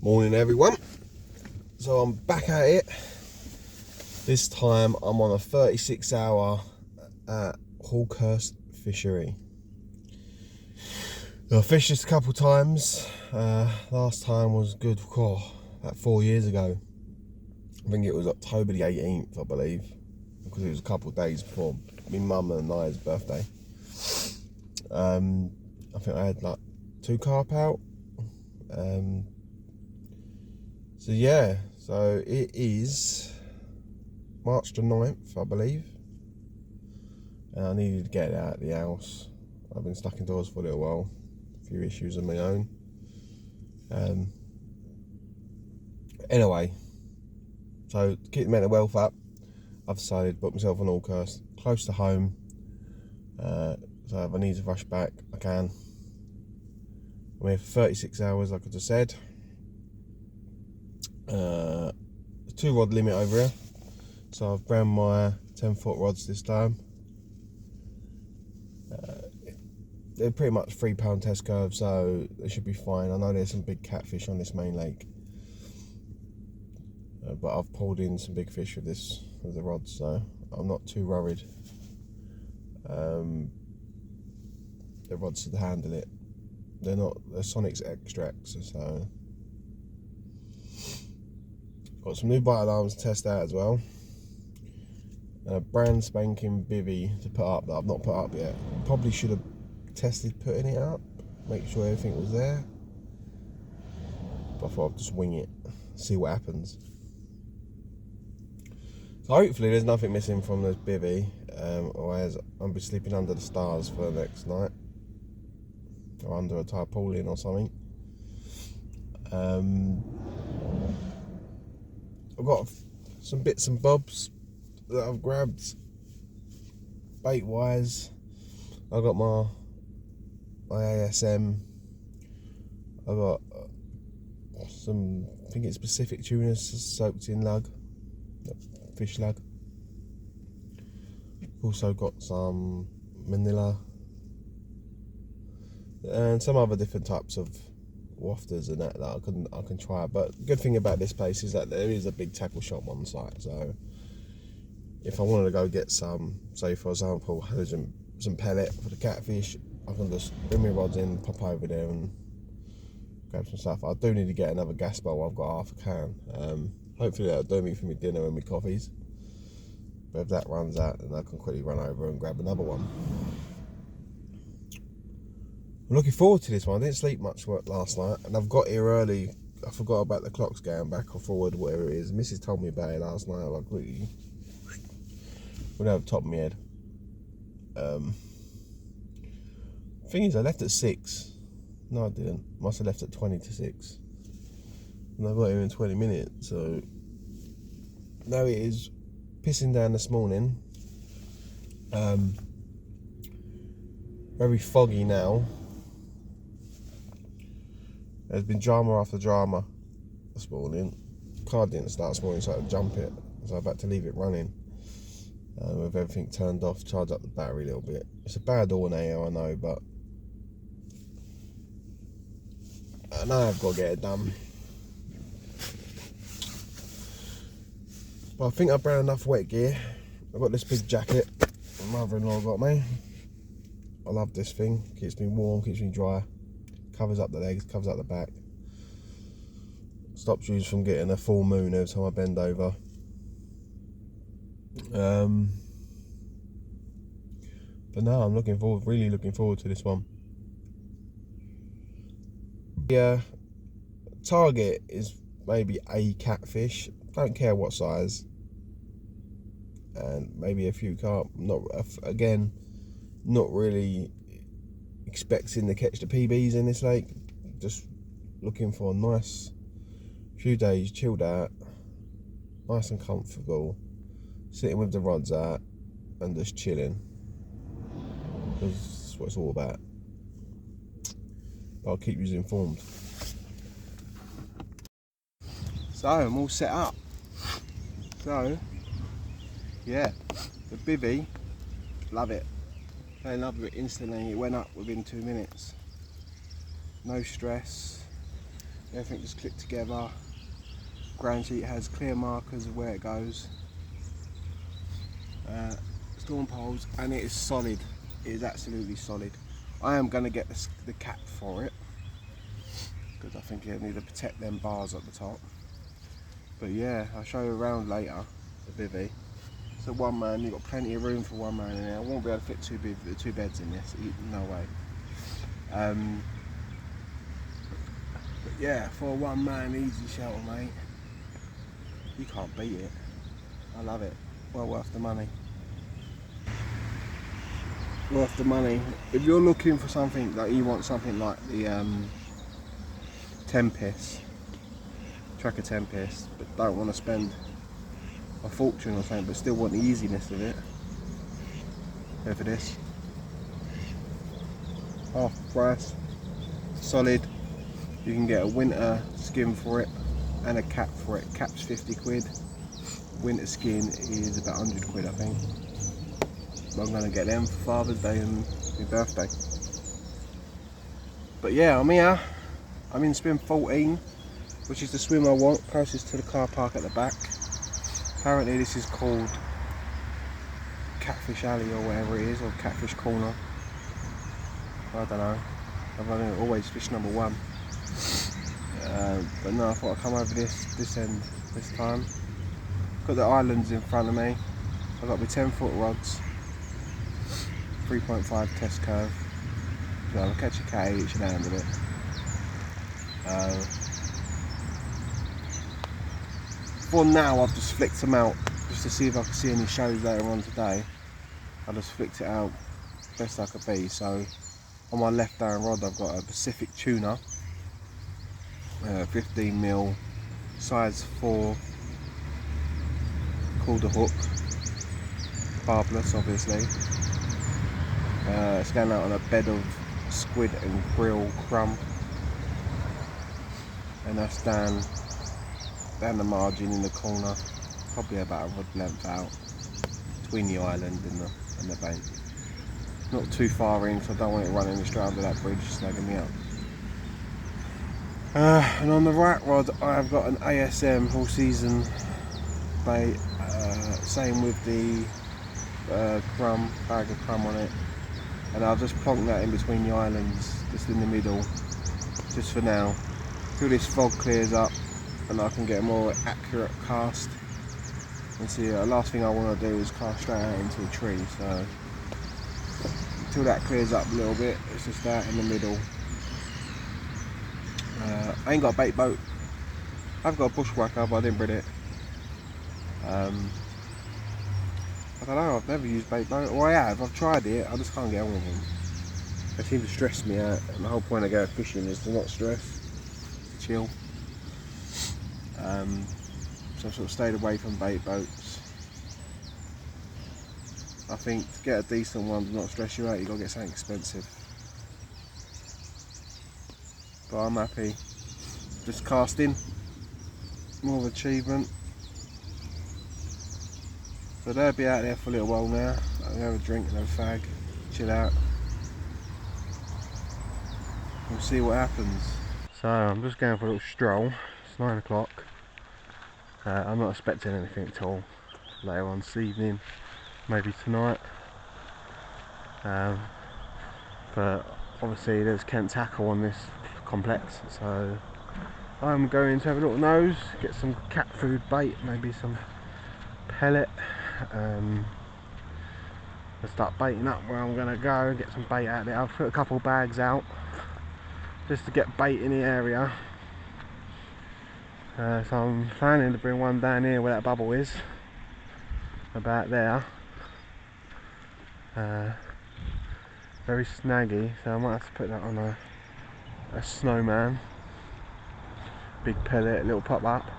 Morning everyone. So I'm back at it. This time I'm on a 36-hour at Hawkhurst Fishery. I fished this a couple times. Last time was good, about 4 years ago. I think it was October the 18th, I believe, because it was a couple of days before my mum and I's birthday. I think I had like 2 carp out. So yeah, so it is March the 9th, I believe, and I needed to get it out of the house. I've been stuck indoors for a little while, a few issues of my own. Anyway, so to keep the mental wealth up, I've decided to book myself on Hawkhurst, close to home, so if I need to rush back, I can. I'm here for 36 hours, like I just said. 2 rod limit over here, so I've ground my 10-foot rods this time. They're pretty much 3-pound test curves, so they should be fine. I know there's some big catfish on this main lake, but I've pulled in some big fish with the rods, so I'm not too worried. The rods should handle it. They're Sonic's extracts, so. Got some new bite alarms to test out as well, and a brand spanking bivvy to put up that I've not put up yet. Probably should have tested putting it up, make sure everything was there, but I thought I'd just wing it, see what happens. So hopefully there's nothing missing from this bivvy, otherwise I'll be sleeping under the stars for the next night, or under a tarpaulin or something. I've got some bits and bobs that I've grabbed bait wise. I've got my ASM. I've got some, I think it's Pacific tuna soaked in lug, fish lug. Also got some Manila and some other different types of wafters and that I can try. But the good thing about this place is that there is a big tackle shop on site, so if I wanted to go get some, say for example some pellet for the catfish, I can just bring my rods in, pop over there and grab some stuff. I do need to get another gas bowl. I've got half a can. Hopefully that'll do me for my dinner and my coffees, but if that runs out, then I can quickly run over and grab another one. I'm looking forward to this one. I didn't sleep much last night, and I've got here early. I forgot about the clocks going back or forward, whatever it is. Mrs. told me about it last night, like really without the top of my head. Thing is, I left at 6. No, I didn't. Must have left at 20 to 6. And I got here in 20 minutes, so now it is pissing down this morning. Very foggy now. There's been drama after drama this morning. Car didn't start this morning, so I had to jump it. So I've had to leave it running with everything turned off, charge up the battery a little bit. It's a bad ornator, I know, but I know I've got to get it done. But I think I've brought enough wet gear. I've got this big jacket my mother-in-law got me. I love this thing. Keeps me warm, keeps me dry. Covers up the legs, covers up the back. Stops you from getting a full moon every time I bend over. But no, I'm really looking forward to this one. The target is maybe a catfish. Don't care what size. And maybe a few carp. Not really expecting to catch the PBs in this lake. Just looking for a nice few days chilled out, nice and comfortable, sitting with the rods out and just chilling, because that's what it's all about. But I'll keep you informed. So I'm all set up. So yeah, the bivvy, love it. Fell in love with it instantly. It went up within 2 minutes. No stress. Everything just clicked together. Ground sheet has clear markers of where it goes. Storm poles, and it is solid. It is absolutely solid. I am going to get the cap for it because I think you need to protect them bars at the top. But yeah, I'll show you around later the bivvy. So one man, you've got plenty of room for one man in there. I won't be able to fit two beds in this, no way. But yeah, for a one man easy shelter, mate, you can't beat it. I love it. Well worth the money. Worth the money. If you're looking for something that you want something like the Tempest, Tracker Tempest, but don't want to spend a fortune or something, but still want the easiness of it, go for this. Half price, solid. You can get a winter skin for it and a cap for it. Cap's 50 quid. Winter skin is about 100 quid, I think. I'm going to get them for Father's Day and my birthday. But yeah, I'm here. I'm in swim 14, which is the swim I want, closest to the car park at the back. Apparently this is called Catfish Alley or whatever it is, or Catfish Corner. I don't know. I've only always fished number 1. But no, I thought I'd come over this end this time. Got the islands in front of me. I've got my 10-foot rods. 3.5 test curve. So I'll catch a cat each and hand of it. For now I've just flicked them out just to see if I can see any shows later on today. I just flicked it out best I could be. So on my left down rod I've got a Pacific tuna, 15mm, size 4, called a hook, barbless obviously. It's going out on a bed of squid and krill crumb, and that's down the margin in the corner, probably about a rod length out between the island and the bank. Not too far in, so I don't want it running straight under that bridge, snagging me up. And on the right rod I have got an ASM all season bait, same with the crumb, bag of crumb on it. And I've just plonked that in between the islands, just in the middle, just for now, till this fog clears up and I can get a more accurate cast. And see, the last thing I want to do is cast straight out into a tree, so until that clears up a little bit, it's just that in the middle. I ain't got a bait boat. I've got a bushwhacker, but I didn't bring it. I don't know, I've never used bait boat, or I have, I've tried it, I just can't get on with them. They seem to stress me out, and the whole point of going fishing is to not stress, to chill. So I've sort of stayed away from bait boats. I think to get a decent one to not stress you out, you've got to get something expensive. But I'm happy. Just casting, more of an achievement. So they'll be out there for a little while now. I'll have a drink and have a fag, chill out. We'll see what happens. So I'm just going for a little stroll. It's 9 o'clock. I'm not expecting anything at all later on this evening, maybe tonight. But obviously there's Kent tackle on this complex, so I'm going to have a little nose, get some cat food bait, maybe some pellet. I'll start baiting up where I'm going to go, get some bait out there. I've put a couple bags out just to get bait in the area. So I'm planning to bring one down here where that bubble is, about there. Very snaggy, so I might have to put that on a snowman. Big pellet, little pop up.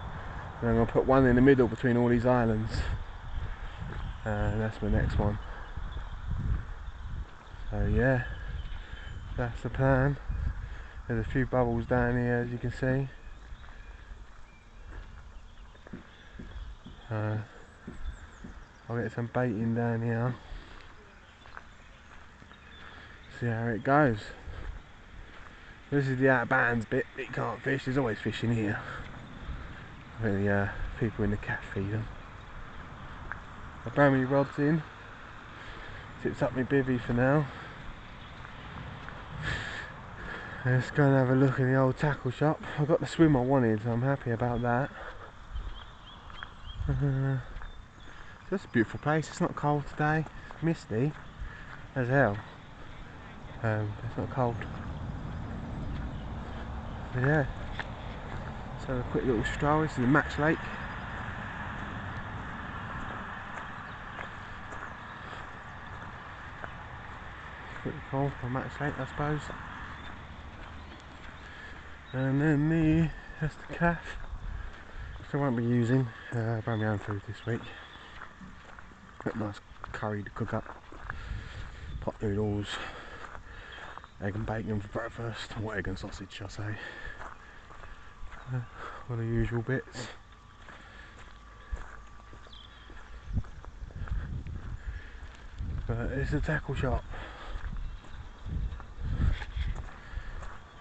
And I'm going to put one in the middle between all these islands. And that's my next one. So yeah, that's the plan. There's a few bubbles down here, as you can see. I'll get some baiting down here. See how it goes. This is the out of bounds bit that you can't fish. There's always fish in here. The people in the cat feed them. I bring my rods in. Tips up my bivvy for now. Let's go and have a look in the old tackle shop. I got the swim I wanted, so I'm happy about that. It's just a beautiful place. It's not cold today. It's misty as hell. It's not cold. So yeah. Let's have a quick little stroll. This is the Match Lake. Pretty cool for Match Lake, I suppose. And then that's the calf, which I won't be using. I brought my own food this week. Got nice curry to cook up. Pot noodles, egg and bacon for breakfast, or egg and sausage, I say. All the usual bits. But it's a tackle shop.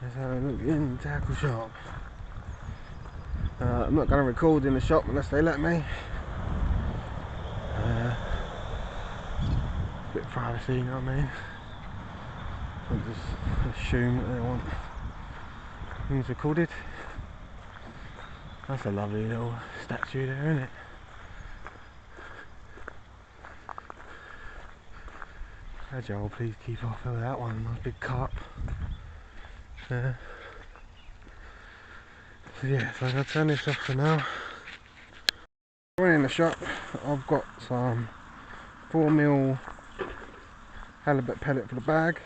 Let's have a look in the tackle shop. I'm not going to record in the shop unless they let me. A bit of privacy, you know what I mean? I'll just assume that they want things recorded. That's a lovely little statue there, isn't it? Joel, please keep off of that one, nice big carp. So yeah, so I'm going to turn this off for now. When in the shop, I've got some 4mm halibut pellet for the bag,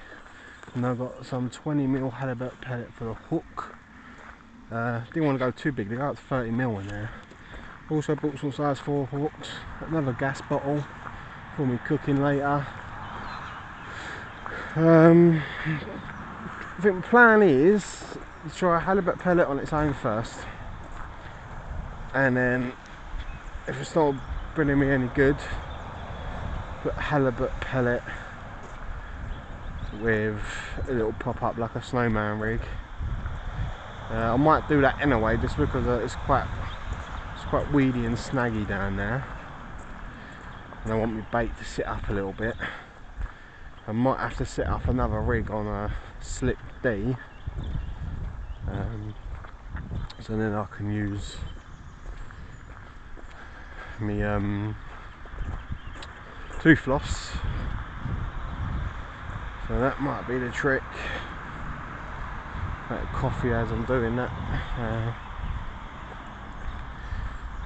and I've got some 20mm halibut pellet for the hook. Didn't want to go too big, they got 30mm in there. Also bought some size 4 hooks, another gas bottle for me cooking later. I think the plan is to try a halibut pellet on its own first, and then if it's not bringing me any good, put halibut pellet with a little pop up like a snowman rig. I might do that anyway, just because it's quite weedy and snaggy down there, and I want my bait to sit up a little bit. I might have to set up another rig on a slip D, so then I can use my tooth floss. So that might be the trick. Make coffee as I'm doing that.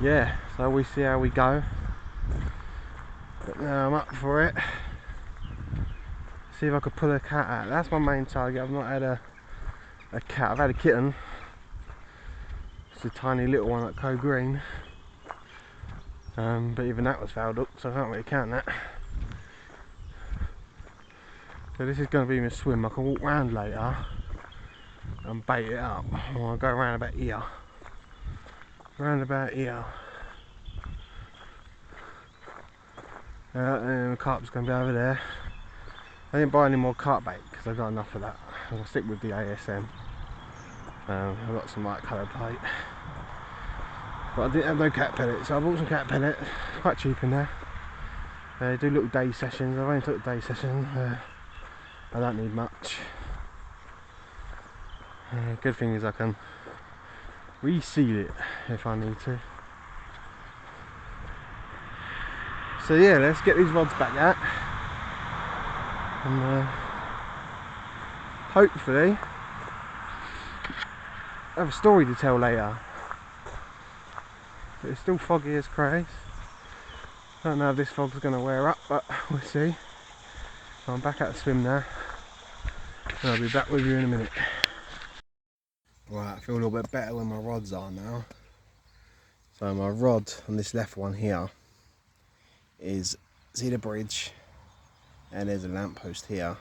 Yeah, so we see how we go. But now I'm up for it. See if I could pull a cat out. That's my main target. I've not had a cat. I've had a kitten. It's a tiny little one at Co Green. But even that was fouled up, so I can't really count that. So this is going to be my swim. I can walk round later and bait it up. I'll go around about here. Round about here. And the carp's going to be over there. I didn't buy any more carp bait because I got enough of that. I'm going to stick with the ASM. I've got some light coloured bait. But I didn't have no cat pellet, so I bought some cat pellet. Quite cheap in there. They do little day sessions. I've only took a day session. I don't need much. Good thing is I can reseal it if I need to. So yeah, let's get these rods back out, and hopefully have a story to tell later. But it's still foggy as craze. I don't know if this fog's going to wear up, but we'll see. So I'm back at the swim now, and I'll be back with you in a minute. Right, I feel a little bit better where my rods are now. So my rod on this left one here is, see the bridge, and there's a lamppost here.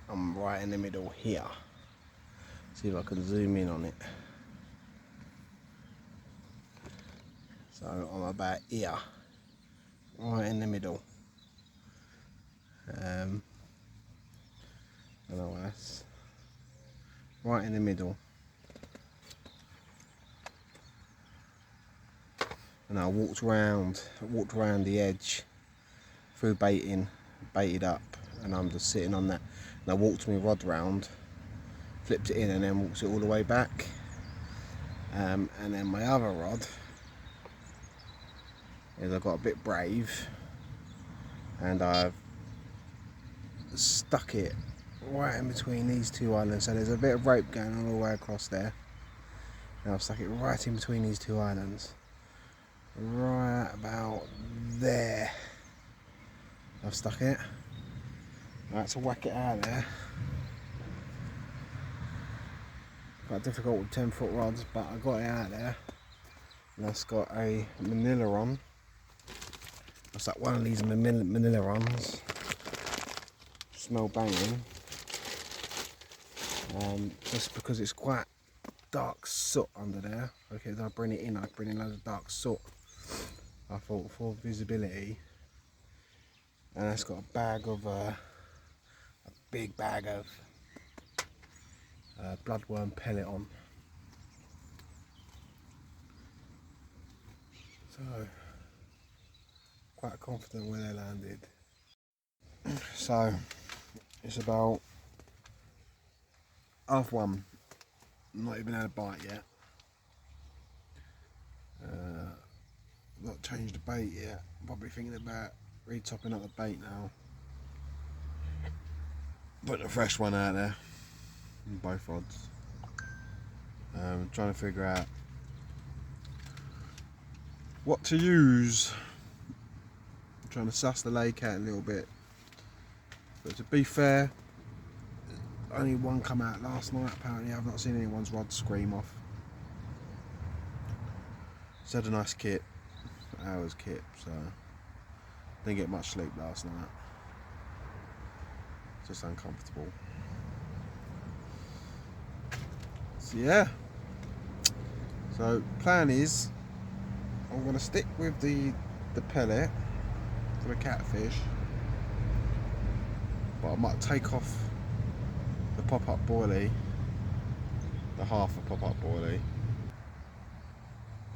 I'm right in the middle here. See if I can zoom in on it. So I'm about here, right in the middle. I don't know, that's right in the middle. And I walked around the edge through baited up, and I'm just sitting on that. And I walked my rod round, flipped it in, and then walked it all the way back. And then my other rod is I got a bit brave, and I've stuck it right in between these two islands. So there's a bit of rope going all the way across there. And I've stuck it right in between these two islands. Right about there. I've stuck it. I had to whack it out of there. Quite difficult with 10-foot rods, but I got it out of there. And that's got a manila on. I stuck one of these manila ons. Smell banging. Just because it's quite dark soot under there. Okay, as I bring it in, I bring in loads of dark soot. I thought for visibility. And it's got a bag of a big bag of bloodworm pellet on. So quite confident where they landed. So it's about 1:30. Not even had a bite yet. Not changed the bait yet. Probably thinking about re-topping up the bait now. Putting a fresh one out there. In both rods. Trying to figure out what to use. I'm trying to suss the lake out a little bit. But to be fair, only one come out last night. Apparently I've not seen anyone's rod scream off. It's had a nice kit. Hours kit, so didn't get much sleep last night. Just uncomfortable. So yeah. So plan is I'm gonna stick with the pellet for the catfish, but I might take off the pop-up boilie, the half a pop-up boilie,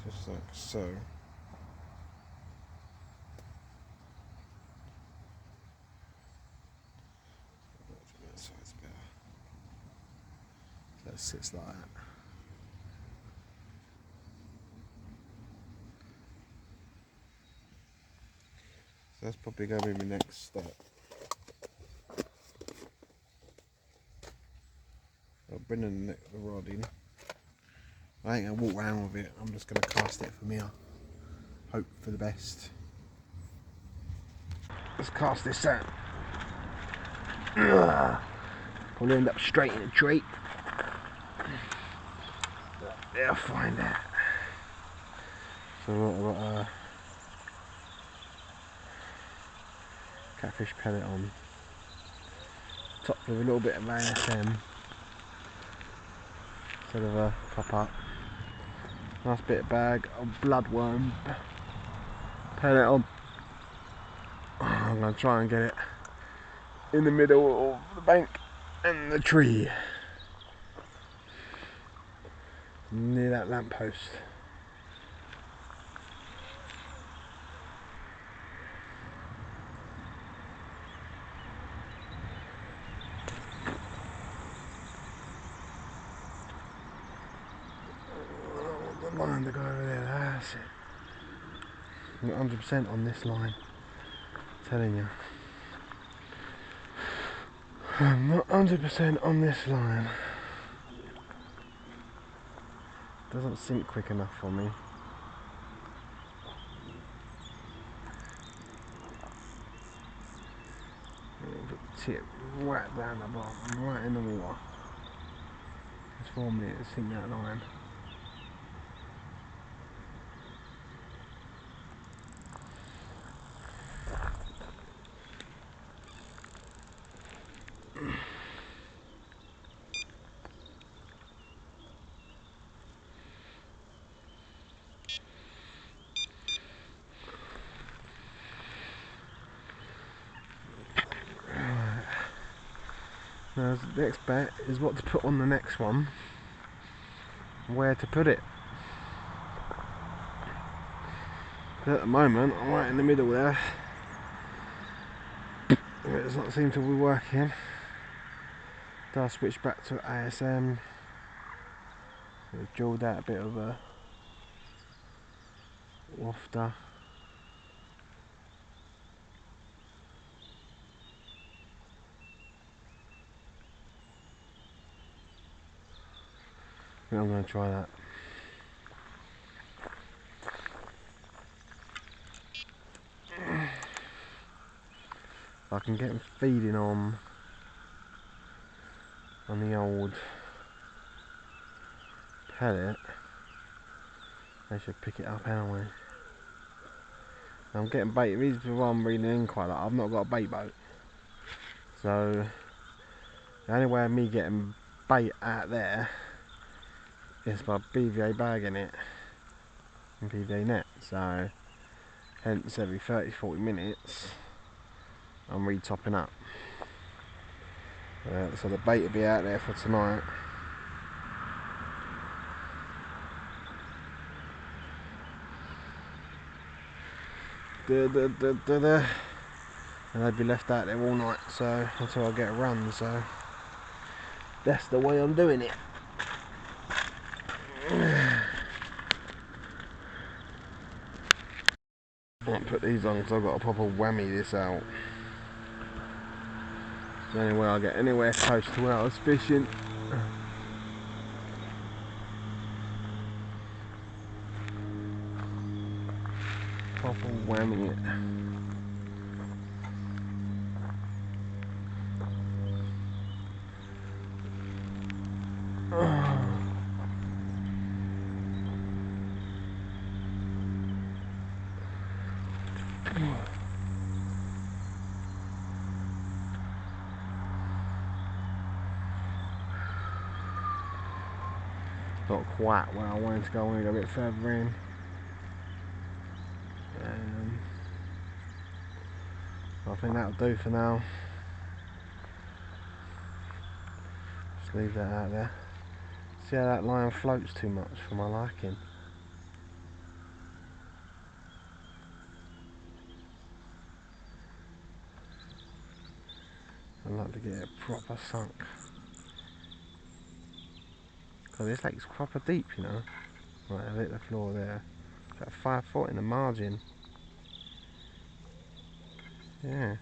just like so. So it sits like that. So that's probably going to be my next step. I'll bring the rod in. I ain't going to walk around with it, I'm just going to cast it from here. Hope for the best. Let's cast this out. Probably end up straight in a tree. I'll find out. So I've got a catfish pellet on, topped with a little bit of ASM instead of a pop-up. Nice bit of bag of bloodworm pellet on. I'm going to try and get it in the middle of the bank and the tree, near that lamppost. The line to go over there, that's it. I'm 100% on this line, I'm telling you. I'm not 100% on this line. Doesn't sink quick enough for me. Tip right down the bottom, right in the water. It's 4 minutes, sink that line. Now the next bet is what to put on the next one, where to put it. At the moment I'm right in the middle there. It does not seem to be working. So I switch back to ASM. We've drilled out a bit of a wafter. I think I'm going to try that. If I can get them feeding on the old pellet, they should pick it up anyway. I'm getting bait. The reason why I'm reeling in quite a lot, I've not got a bait boat, so the only way of me getting bait out there is by BVA bagging it and BVA net. So hence every 30-40 minutes I'm re-topping up. So the bait will be out there for tonight. And they'd be left out there all night, so until I get a run. So that's the way I'm doing it. I'll put these on because I've got to proper whammy this out. It's the only way I get anywhere close to where I was fishing. Proper whamming it. Not quite where I wanted to go. I want to go a bit further in. I think that'll do for now. Just leave that out there. See how that line floats too much for my liking. I'd like to get it proper sunk. Because this lake's proper deep, you know. Right, I've hit the floor there. It's about 5 foot in the margin. Yeah.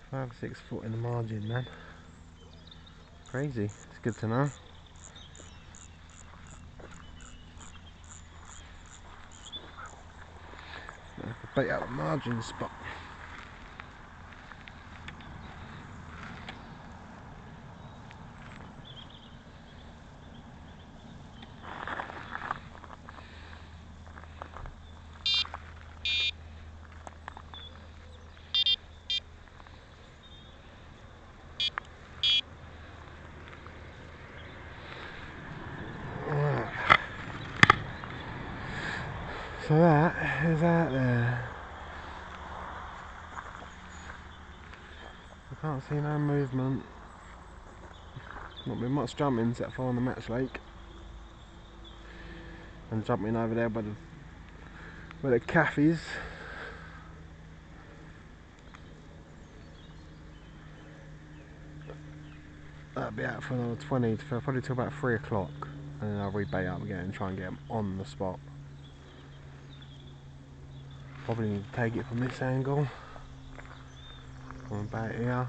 5 or 6 foot in the margin, man. Crazy. It's good to know. I have to bait out the margin spot. So that is out there. I can't see no movement. Not been much jumping except for on the match lake. And jumping over there by the Catfish. That'll be out for another 20, probably till about 3 o'clock. And then I'll rebait up again and try and get them on the spot. Probably need to take it from this angle. From about here.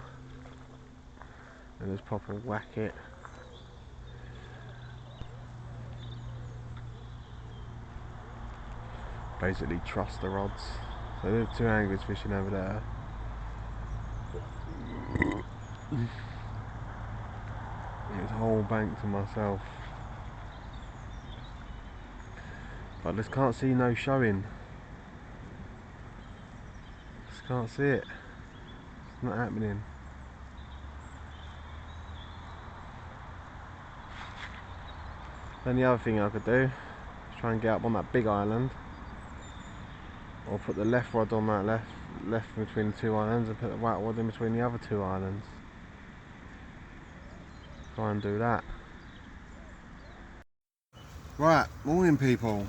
And just proper whack it. Basically trust the rods. So there's 2 anglers fishing over there. It's a whole bank to myself. But I just can't see no showing. Just can't see it. It's not happening. Then the other thing I could do is try and get up on that big island. Or put the left rod on that left between the 2 islands and put the right rod in between the other 2 islands. Try and do that. Right, morning people.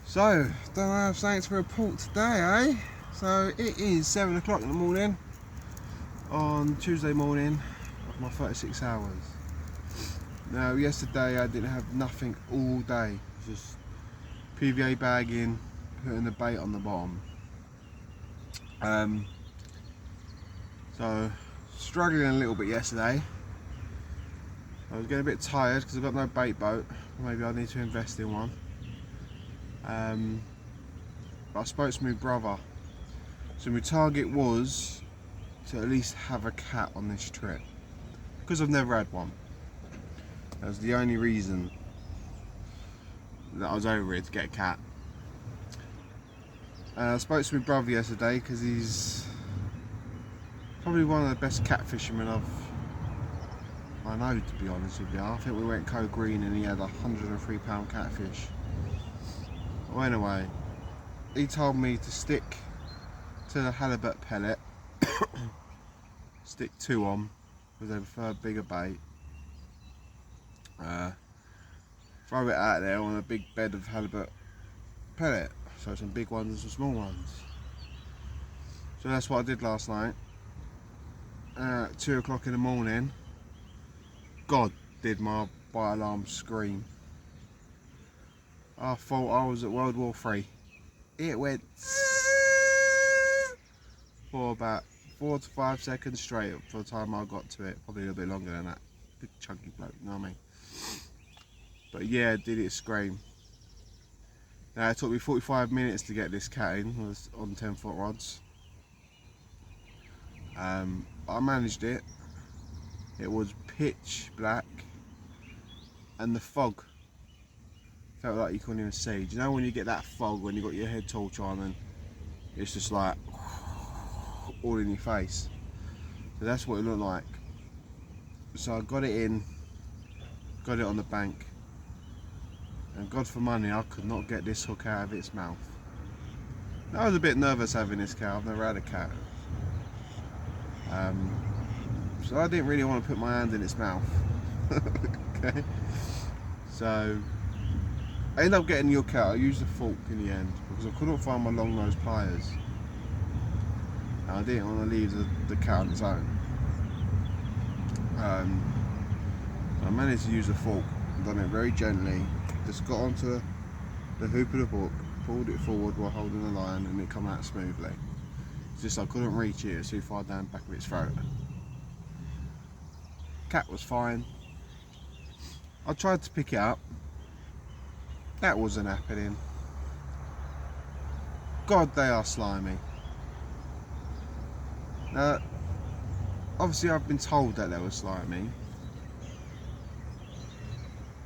So, don't have something to report today, eh? So it is 7 o'clock in the morning on Tuesday morning of my 36 hours. Now yesterday I didn't have nothing all day, just PVA bagging, putting the bait on the bottom. So struggling a little bit yesterday. I was getting a bit tired because I've got no bait boat. Maybe I need to invest in one. But I spoke to my brother. So my target was to at least have a cat on this trip, because I've never had one. That was the only reason that I was over here, to get a cat. I spoke to my brother yesterday because he's probably one of the best cat fishermen I know, to be honest with you. I think we went Code Green and he had a 103-pound catfish. Well, anyway, he told me to stick to the halibut pellet, stick 2 on because they prefer bigger bait. Throw it out there on a big bed of halibut pellet, so some big ones and some small ones. So that's what I did last night. 2 o'clock in the morning, God did my bite alarm scream. I thought I was at World War 3. It went for about 4 to 5 seconds straight for the time I got to it. Probably a little bit longer than that. Big chunky bloke, you know what I mean? But yeah, did it scream. Now it took me 45 minutes to get this cat in. I was on 10-foot rods. I managed it. It was pitch black and the fog felt like you couldn't even see. Do you know when you get that fog when you got your head torch on and it's just like all in your face? So that's what it looked like. So I got it in, got it on the bank, and God for money I could not get this hook out of its mouth. I was a bit nervous having this cat. I've never had a cat. So I didn't really want to put my hand in its mouth. Okay. So I ended up getting the hook out. I used a fork in the end because I couldn't find my long nose pliers. And I didn't want to leave the cat on its own. I managed to use a fork, done it very gently, just got onto the hoop of the hook, pulled it forward while holding the line, and it come out smoothly. It's just I couldn't reach it, it was too far down the back of its throat. Cat was fine. I tried to pick it up. That wasn't happening. God, they are slimy. Now, obviously I've been told that they were slimy,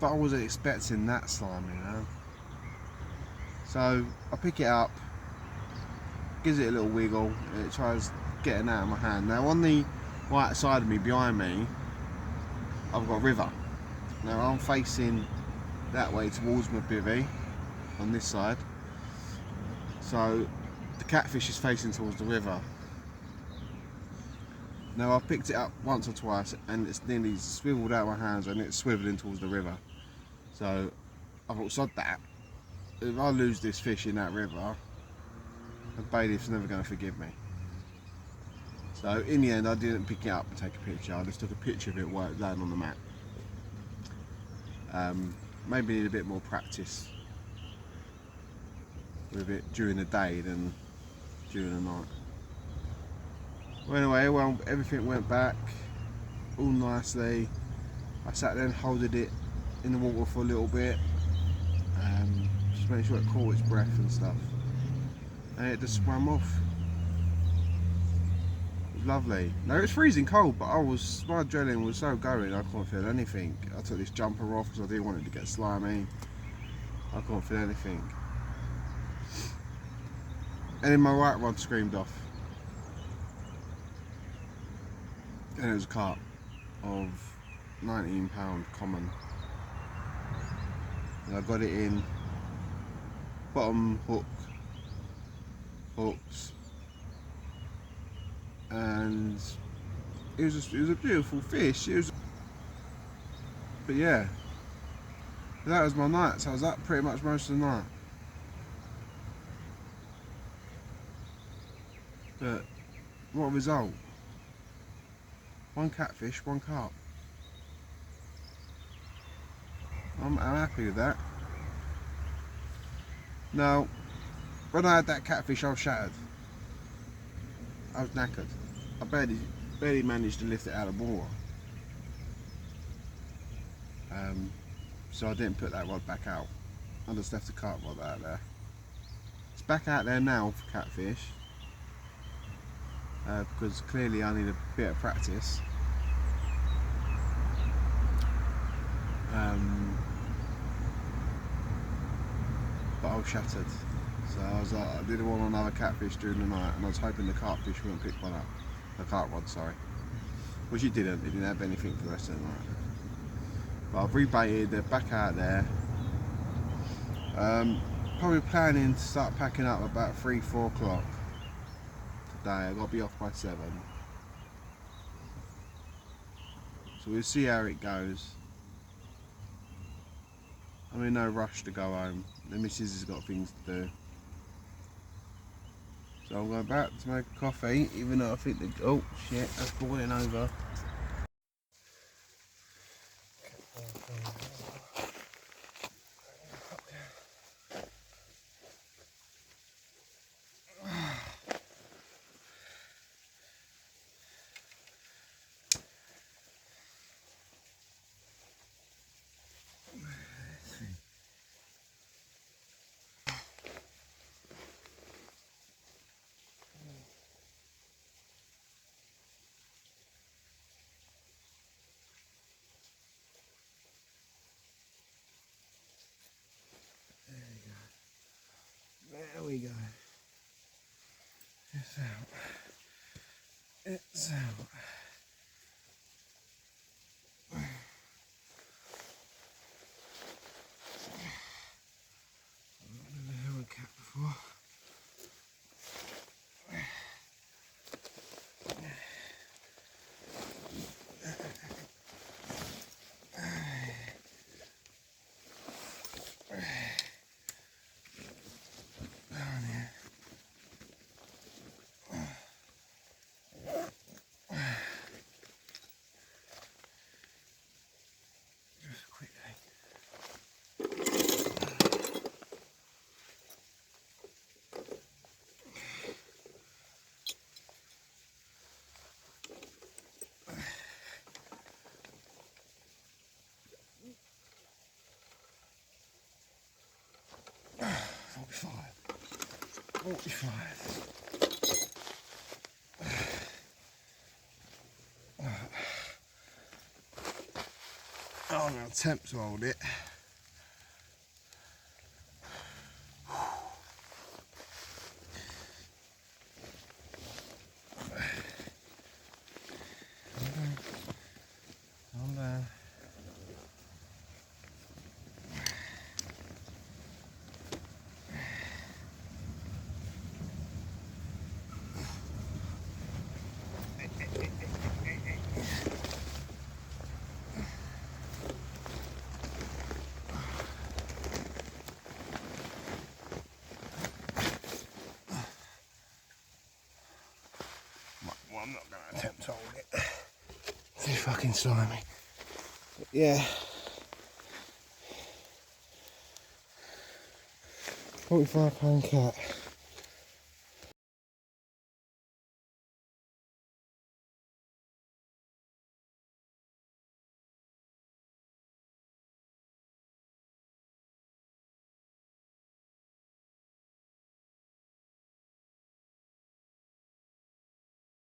but I wasn't expecting that slimy, man. So I pick it up, gives it a little wiggle, and it tries getting out of my hand. Now on the right side of me, behind me, I've got a river. Now I'm facing that way towards my bivvy, on this side. So the catfish is facing towards the river. Now I've picked it up once or twice and it's nearly swiveled out of my hands and it's swiveling towards the river. So I thought, sod that. If I lose this fish in that river, the bailiff's never going to forgive me. So in the end I didn't pick it up and take a picture. I just took a picture of it while it was laying on the mat. Maybe need a bit more practice with it during the day than during the night. Well, anyway, well, everything went back all nicely. I sat there and holded it in the water for a little bit, just make sure it caught its breath and stuff, and it just swam off. It was lovely. Now it was freezing cold, but my adrenaline was so going I couldn't feel anything. I took this jumper off because I didn't want it to get slimy. I couldn't feel anything. And then my right rod screamed off. And it was a carp of 19-pound common. And I got it in, bottom hooks, and it was a beautiful fish. But yeah, that was my night. So I was up pretty much most of the night. But what a result. 1 catfish, 1 carp. I'm happy with that. Now, when I had that catfish, I was shattered. I was knackered. I barely managed to lift it out of the water. So I didn't put that rod back out. I just left the carp rod out there. It's back out there now for catfish. Because clearly I need a bit of practice. But I was shattered. So I was like, I didn't want another catfish during the night, and I was hoping the carp fish wouldn't pick one up. The carp rod, sorry. Which it didn't. It didn't have anything for the rest of the night. But I've rebaited, they're back out there. Probably planning to start packing up about 3-4 o'clock today. I've got to be off by 7. So we'll see how it goes. I'm in no rush to go home. The missus has got things to do. So I'm going back to make a coffee, even though I think the... Oh shit, that's boiling over. There we go. It's out. It's out. I've never held a cat before. Oh, I'm going to attempt to hold it. Calm down. Well, I'm not going to attempt to hold it. It's too fucking slimy. But yeah. 45 pound cat.